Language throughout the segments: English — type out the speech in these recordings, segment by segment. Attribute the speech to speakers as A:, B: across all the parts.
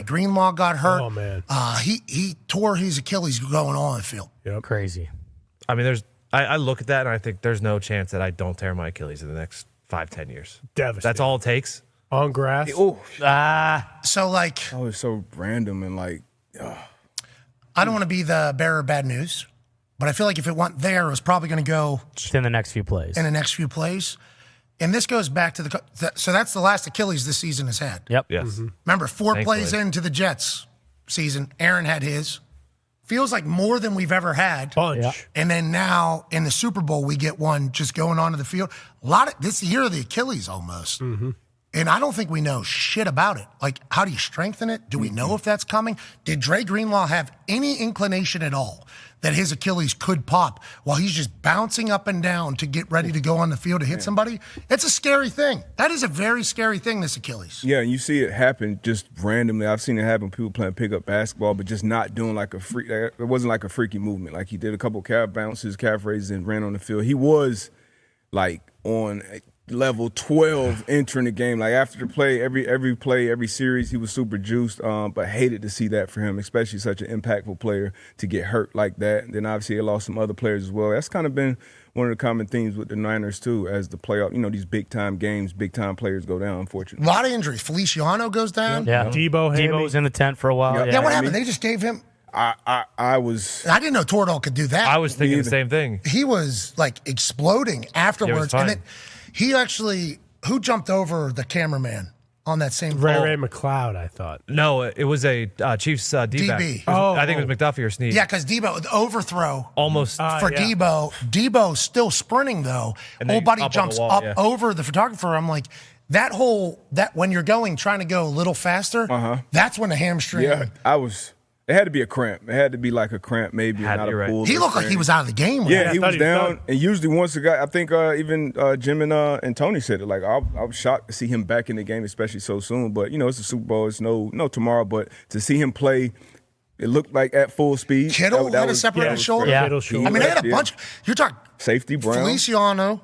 A: Greenlaw got hurt.
B: Oh, man.
A: He tore his Achilles going on the field.
B: Yep.
C: Crazy.
D: I mean, I look at that and I think there's no chance that I don't tear my Achilles in the next 5-10 years.
B: Devastating.
D: That's all it takes.
B: On grass.
E: Oh,
A: So, like,
E: oh, it's so random and like,
A: I don't want to be the bearer of bad news, but I feel like if it went there, it was probably going to go
C: Just in the next few plays.
A: in the next few plays. And this goes back to so that's the last Achilles this season has had.
C: Yep.
D: Yes.
A: Remember, 4
D: Thankfully.
A: plays into the Jets season, Aaron had his. Feels like more than we've ever had.
B: Bunch.
C: Yeah.
A: And then now in the Super Bowl, we get one just going onto the field. A lot of this year of the Achilles almost. And I don't think we know shit about it. Like, how do you strengthen it? Do we know if that's coming? Did Dre Greenlaw have any inclination at all that his Achilles could pop while he's just bouncing up and down to get ready to go on the field to hit somebody? It's a scary thing. That is a very scary thing, this Achilles.
E: yeah, and you see it happen just randomly. I've seen it happen. People playing pickup basketball, but just not doing like a freak. It wasn't like a freaky movement. Like he did a couple calf bounces, calf raises, and ran on the field. He was like on level 12 entering the game. Like after the play, every play, every series, he was super juiced. But hated to see that for him, especially such an impactful player to get hurt like that. And then obviously they lost some other players as well. That's kind of been one of the common themes with the Niners too, as the playoff, these big time games, big time players go down,
A: A
E: unfortunately.
A: lot of injuries. Feliciano goes down.
C: Yeah.
B: Debo hammy.
C: Debo's in the tent for a while.
E: Yeah.
A: Yeah, what happened? They just gave him.
E: I
A: I didn't know Toradol could do that.
D: I was thinking the same thing.
A: He was like exploding afterwards.
D: fine.
A: And then he actually, who jumped over the cameraman on that same
B: Ray
A: ball?
B: Ray McLeod, I thought.
D: No, it was a Chiefs D-back.
A: DB.
D: I think it was McDuffie or Snead.
A: Yeah, because Debo, the overthrow
D: Almost.
A: for
B: yeah.
A: Debo. Debo's still sprinting though.
D: And then
A: Old buddy
D: up on the
A: jumps
D: wall,
A: up
D: yeah.
A: over the photographer. I'm like, that when you're trying to go a little faster, that's when the hamstring.
E: Yeah, it had to be a cramp. It had to be like a cramp, maybe
D: Had to
E: not
D: be
E: a
D: right.
E: pull.
A: He looked like he was out of the game.
E: Yeah, he
B: I thought
E: was
B: he was
E: down.
B: done.
E: And usually once a guy, I think even Jim and Tony said it. Like I was shocked to see him back in the game, especially so soon. But it's the Super Bowl. It's no tomorrow. But to see him play, it looked like at full speed.
A: Kittle
E: that
A: had a
E: was-
A: separated
E: that was
A: shoulder.
E: crazy.
C: Yeah.
B: Middle shoulder.
A: I mean, they had a
E: Yeah.
A: bunch. You're talking
E: Safety Brown,
A: Feliciano,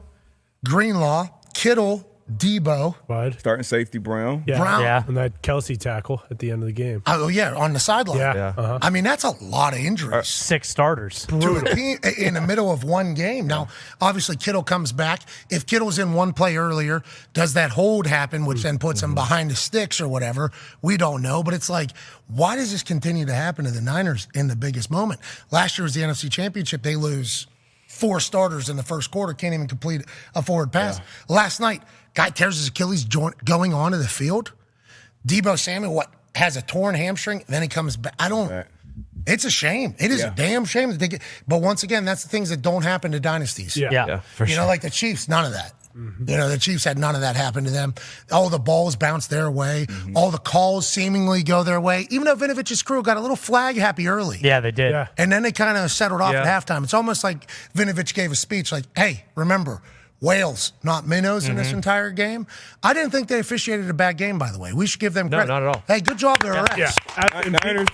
A: Greenlaw, Kittle, Debo.
B: Bud.
E: starting safety Brown.
B: Yeah.
A: Brown.
C: Yeah.
B: And that Kelsey tackle at the end of the game.
A: Oh, yeah, on the sideline.
B: Yeah.
D: Yeah.
A: I mean, that's a lot of injuries.
C: 6 starters.
A: To a team in the middle of one game. Now, obviously, Kittle comes back. If Kittle's in one play earlier, does that hold happen, which then puts him behind the sticks or whatever? We don't know. But it's like, why does this continue to happen to the Niners in the biggest moment? Last year was the NFC Championship. They lose 4 starters in the first quarter, can't even complete a forward pass. Last night, guy tears his Achilles joint going onto the field. Debo Samuel, has a torn hamstring, then he comes back. It's a shame. It is a damn shame that they get. But once again, that's the things that don't happen to dynasties.
B: Yeah.
D: Yeah, for sure.
A: Like the Chiefs, none of that. The Chiefs had none of that happen to them. All the balls bounce their way. All the calls seemingly go their way. Even though Vinovic's crew got a little flag happy early.
C: Yeah, they did.
B: Yeah.
A: And then they kind of settled off
D: Yeah.
A: at halftime. It's almost like Vinovich gave a speech like, hey, remember, whales, not minnows in this entire game. I didn't think they officiated a bad game, by the way. We should give them credit.
D: not at all.
A: Hey, good job there, refs.
B: Yeah.
E: Niners